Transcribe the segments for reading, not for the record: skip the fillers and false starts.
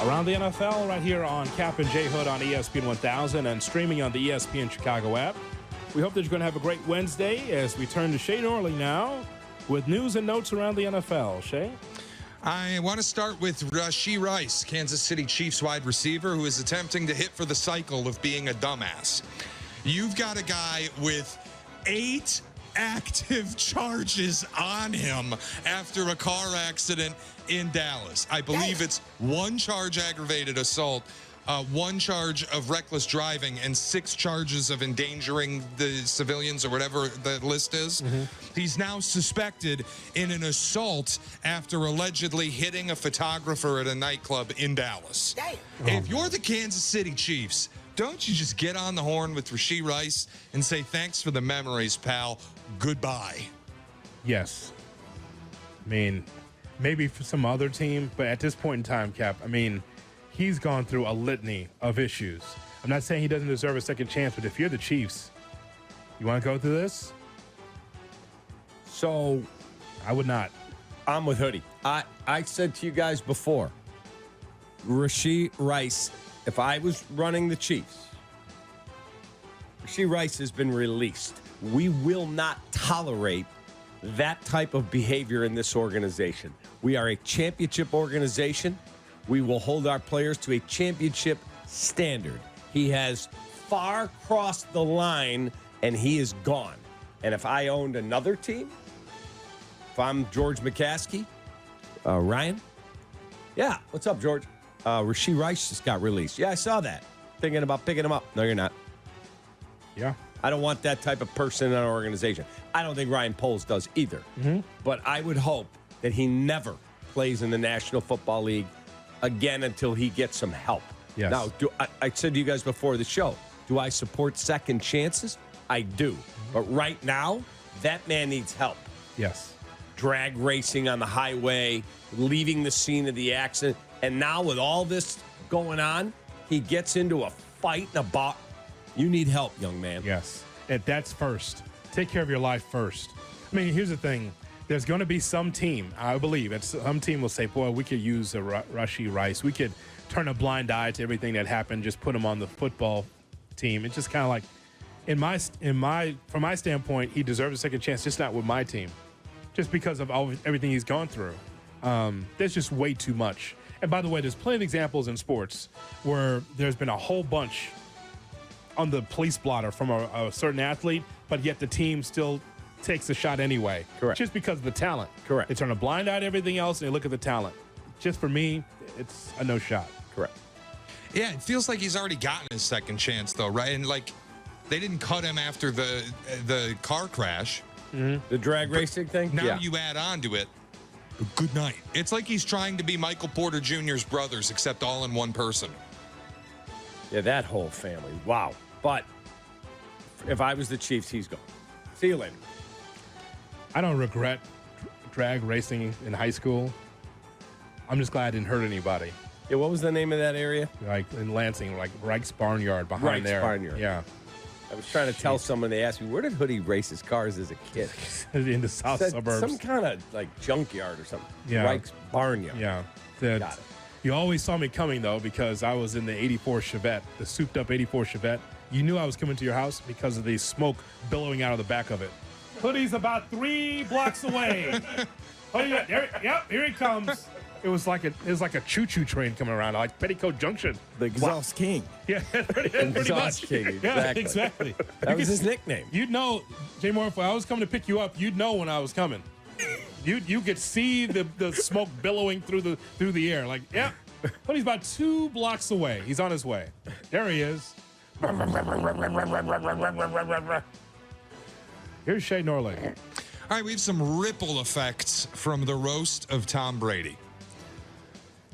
around the NFL right here on Kap and J-Hood on ESPN 1000 and streaming on the ESPN Chicago app. We hope that you're going to have a great Wednesday as we turn to Shay Norley now with news and notes around the NFL. Shay? I want to start with Rashee Rice, Kansas City Chiefs wide receiver, who is attempting to hit for the cycle of being a dumbass. You've got a guy with 8 active charges on him after a car accident in Dallas. I believe it's 1 charge aggravated assault, 1 charge of reckless driving, and 6 charges of endangering the civilians or whatever the list is. He's now suspected in an assault after allegedly hitting a photographer at a nightclub in Dallas. If you're the Kansas City Chiefs, don't you just get on the horn with Rashee Rice and say, thanks for the memories, pal. Goodbye. Yes. I mean, maybe for some other team, but at this point in time, Cap, I mean, he's gone through a litany of issues. I'm not saying he doesn't deserve a second chance, but if you're the Chiefs, you want to go through this? So I would not. I'm with Hoodie. I said to you guys before, Rashee Rice, if I was running the Chiefs, Rashee Rice has been released. We will not tolerate that type of behavior in this organization. We are a championship organization. We will hold our players to a championship standard. He has far crossed the line, and he is gone. And if I owned another team, if I'm George McCaskey, Ryan, yeah, what's up, George? Rashee Rice just got released. Yeah, I saw that. Thinking about picking him up. No, you're not. Yeah. I don't want that type of person in our organization. I don't think Ryan Poles does either. But I would hope that he never plays in the National Football League again until he gets some help. Yes. Now, I said to you guys before the show, do I support second chances? I do. But right now, that man needs help. Yes. Drag racing on the highway, leaving the scene of the accident. And now with all this going on, he gets into a fight and a bar. You need help, young man. Yes. And that's first. Take care of your life first. I mean, here's the thing. There's going to be some team, I believe, some team will say, boy, we could use a Rashee Rice. We could turn a blind eye to everything that happened, just put him on the football team. It's just kind of like, from my standpoint, he deserves a second chance, just not with my team, just because of everything he's gone through. There's just way too much. And by the way, there's plenty of examples in sports where there's been a whole bunch on the police blotter from a certain athlete, but yet the team still takes the shot anyway. Correct. Just because of the talent. Correct. They turn a blind eye to everything else and they look at the talent. Just for me, it's a no shot. Correct. Yeah, it feels like he's already gotten his second chance, though, right? And, like, they didn't cut him after the car crash. The drag racing thing? Now you add on to it, good night. It's like he's trying to be Michael Porter Jr.'s brothers, except all in one person. Yeah, that whole family. Wow. But if I was the Chiefs, he's gone. See you later. I don't regret drag racing in high school. I'm just glad I didn't hurt anybody. Yeah, what was the name of that area? Like in Lansing, like Reich's Barnyard behind Reich's there. Barnyard. Yeah. I was trying to tell someone, they asked me, where did Hoodie race his cars as a kid? In the south Said suburbs. some kind of like junkyard or something. Yeah. Reich's Barnyard. Yeah. Got it. You always saw me coming, though, because I was in the 84 Chevette, the souped-up 84 Chevette. You knew I was coming to your house because of the smoke billowing out of the back of it. Hoodie's about 3 blocks away. Here he comes. It was like a choo-choo train coming around, like Petticoat Junction. The Exhaust King. Yeah, pretty Exhaust much. King, Yeah, exactly. exactly. That was his nickname. You'd know, Jay Moore, if I was coming to pick you up, you'd know when I was coming. You could see the smoke billowing through the air. Like, yeah, but he's about 2 blocks away. He's on his way. There he is. Here's Shay Norley. All right, we have some ripple effects from the roast of Tom Brady.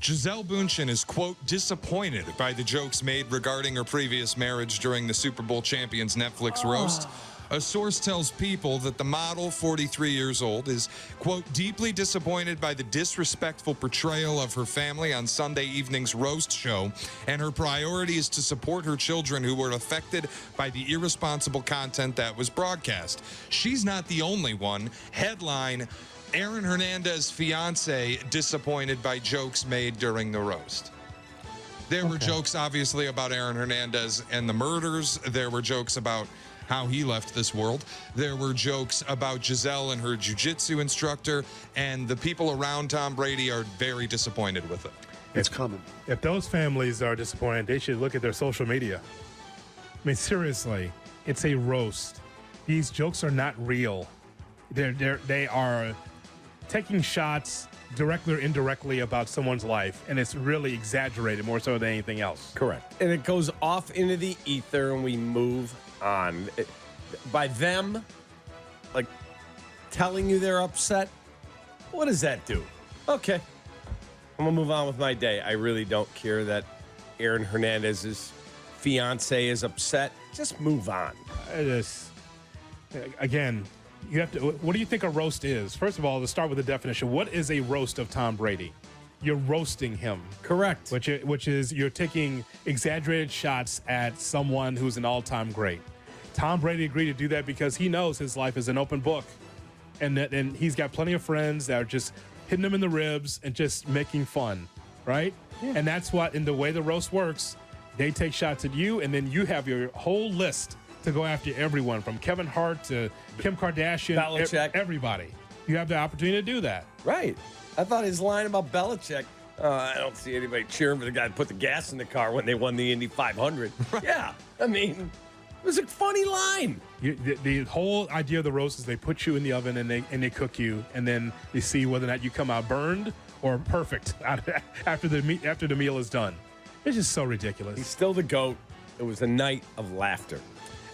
Gisele Bündchen is, quote, disappointed by the jokes made regarding her previous marriage during the Super Bowl champions Netflix roast. A source tells People that the model, 43 years old, is, quote, deeply disappointed by the disrespectful portrayal of her family on Sunday evening's roast show, and her priority is to support her children who were affected by the irresponsible content that was broadcast. She's not the only one. Headline, Aaron Hernandez's fiance disappointed by jokes made during the roast. There were jokes, obviously, about Aaron Hernandez and the murders. There were jokes about how he left this world. There were jokes about Giselle and her jiu-jitsu instructor, and the people around Tom Brady are very disappointed with it. It's coming. If those families are disappointed, they should look at their social media. I mean, seriously, it's a roast. These jokes are not real. They are taking shots directly or indirectly about someone's life, and it's really exaggerated more so than anything else. Correct. And it goes off into the ether, and we move on. By them, like, telling you they're upset, what does that do? Okay. I'm going to move on with my day. I really don't care that Aaron Hernandez's fiance is upset. Just move on. Again, you have to. What do you think a roast is? First of all, to start with the definition, what is a roast of Tom Brady? You're roasting him. Correct. Which is you're taking exaggerated shots at someone who's an all-time great. Tom Brady agreed to do that because he knows his life is an open book, and he's got plenty of friends that are just hitting him in the ribs and just making fun, right? Yeah. And that's what, in the way the roast works, they take shots at you, and then you have your whole list to go after everyone from Kevin Hart to Kim Kardashian, Belichick. Everybody. You have the opportunity to do that. Right. I thought his line about Belichick, I don't see anybody cheering for the guy that put the gas in the car when they won the Indy 500. Right. Yeah. I mean, it was a funny line. The whole idea of the roast is they put you in the oven and they cook you, and then they see whether or not you come out burned or perfect after the meal is done. It's just so ridiculous. He's still the GOAT. It was a night of laughter.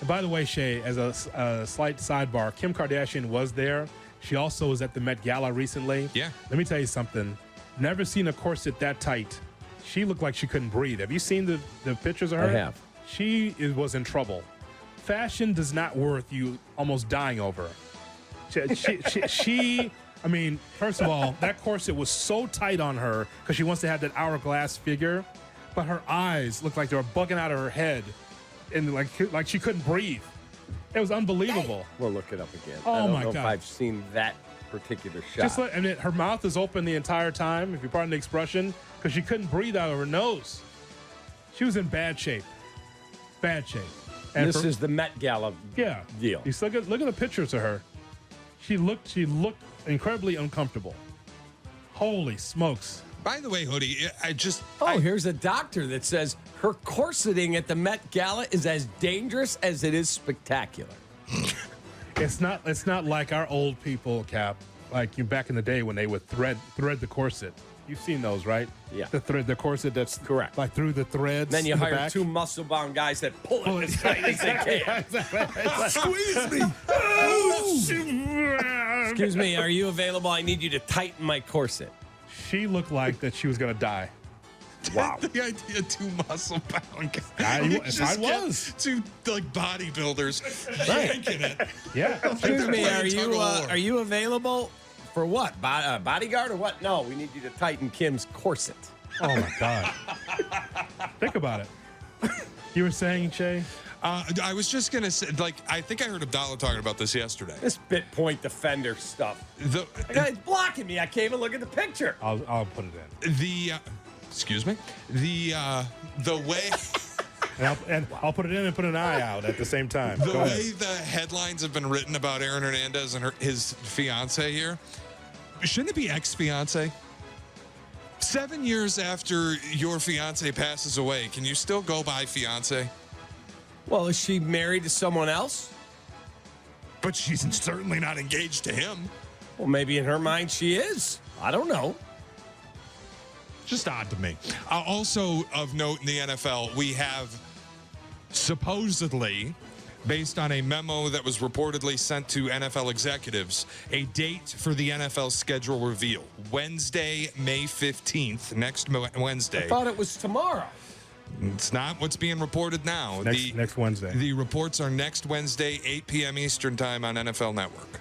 And by the way, Shay, as a slight sidebar, Kim Kardashian was there. She also was at the Met Gala recently. Yeah. Let me tell you something. Never seen a corset that tight. She looked like she couldn't breathe. Have you seen the pictures of her? I have. She was in trouble. Fashion does not worth you almost dying over. She I mean, first of all, that corset was so tight on her because she wants to have that hourglass figure, but her eyes looked like they were bugging out of her head, and like she couldn't breathe. It was unbelievable. We'll look it up again. Oh, I don't my know God. if I've seen that particular shot. Her mouth is open the entire time, if you pardon the expression, because she couldn't breathe out of her nose. She was in bad shape. Bad shape. And this is the Met Gala deal. You look at the pictures of her. She looked incredibly uncomfortable. Holy smokes. By the way, Hoodie, Here's a doctor that says her corseting at the Met Gala is as dangerous as it is spectacular. It's not like our old people, Cap, like back in the day when they would thread the corset. You've seen those, right? Yeah. The corset that's correct. Like through the threads. Then you in the hire back. two muscle-bound guys that pull it as tight as they can. Squeeze me. Excuse me, are you available? I need you to tighten my corset. She looked like that she was going to die. Wow. the idea of two muscle-bound guys. I was. Two bodybuilders yanking it. Yeah. Excuse me, Tug of war. are you available for what? Bodyguard or what? No, we need you to tighten Kim's corset. Oh my God. Think about it. You were saying, Shay? I was just going to say, I think I heard Abdallah talking about this yesterday. This bit point defender stuff. The guy's blocking me. I can't even look at the picture. I'll put it in. Excuse me? The way... And I'll put it in and put an eye out at the same time. The way the headlines have been written about Aaron Hernandez and his fiance here, shouldn't it be ex-fiance? 7 years after your fiance passes away, can you still go by fiance? Well, is she married to someone else? But she's certainly not engaged to him. Well, maybe in her mind she is. I don't know. Just odd to me. Also of note in the NFL, we have supposedly, based on a memo that was reportedly sent to NFL executives, a date for the NFL schedule reveal. Wednesday, May 15th, next Wednesday. I thought it was tomorrow. It's not what's being reported now. Next Wednesday. The reports are next Wednesday, 8 p.m. Eastern time on NFL Network.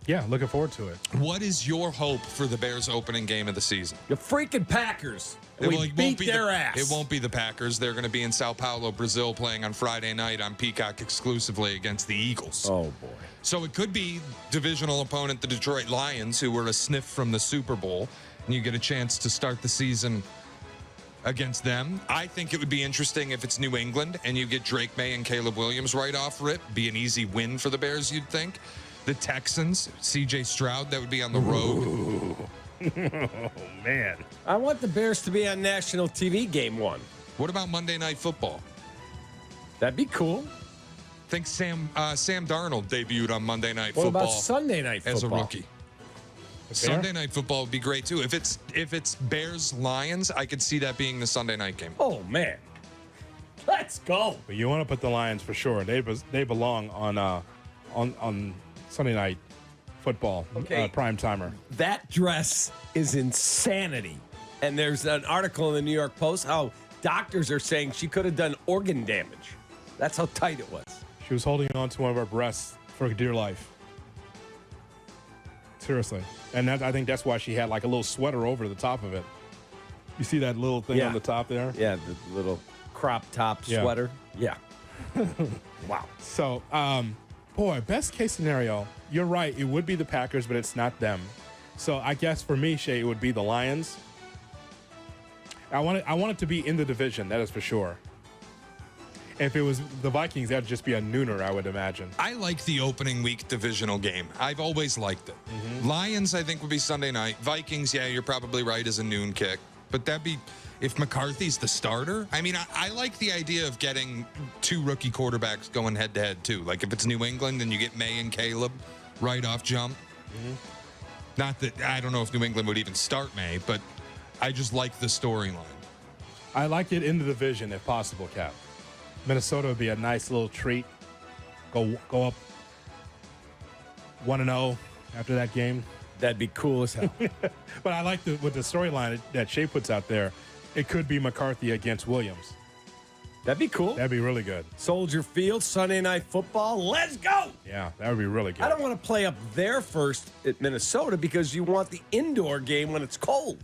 Yeah, looking forward to it. What is your hope for the Bears' opening game of the season? The freaking Packers. We beat their ass. It won't be the Packers. They're going to be in Sao Paulo, Brazil, playing on Friday night on Peacock exclusively against the Eagles. Oh, boy. So it could be divisional opponent, the Detroit Lions, who were a sniff from the Super Bowl, and you get a chance to start the season against them. I think it would be interesting if it's New England and you get Drake May and Caleb Williams right off rip. Be an easy win for the Bears, you'd think. The Texans, CJ Stroud, that would be on the road. Oh, man. I want the Bears to be on national TV game one. What about Monday Night Football? That'd be cool. I think Sam Darnold debuted on Monday Night What Football about Sunday Night Football? as a rookie. Sunday Night Football would be great too. If it's Bears Lions, I could see that being the Sunday night game. Oh, man. Let's go. But you want to put the Lions for sure. They belong on Sunday Night Football, Okay. prime timer. That dress is insanity. And there's an article in the New York Post how doctors are saying she could have done organ damage. That's how tight it was. She was holding on to one of her breasts for dear life. Seriously. And I think that's why she had like a little sweater over the top of it. You see that little thing on the top there? Yeah, the little crop top Yeah. sweater. Yeah. Wow. So, boy, best case scenario, you're right. It would be the Packers, but it's not them. So I guess for me, Shay, it would be the Lions. I want it to be in the division, that is for sure. If it was the Vikings, that would just be a nooner, I would imagine. I like the opening week divisional game. I've always liked it. Lions, I think, would be Sunday night. Vikings, yeah, you're probably right, is a noon kick. But that'd be if McCarthy's the starter. I mean, I like the idea of getting two rookie quarterbacks going head to head too. Like if it's New England and you get May and Caleb right off jump. Not that I don't know if New England would even start May, but I just like the storyline. I like it in the division if possible, Cap. Minnesota would be a nice little treat. Go up 1-0 after that game. That'd be cool as hell. But I like with the storyline that Shea puts out there. It could be McCarthy against Williams. That'd be cool. That'd be really good. Soldier Field, Sunday Night Football. Let's go. Yeah, that would be really good. I don't want to play up there first at Minnesota because you want the indoor game when it's cold.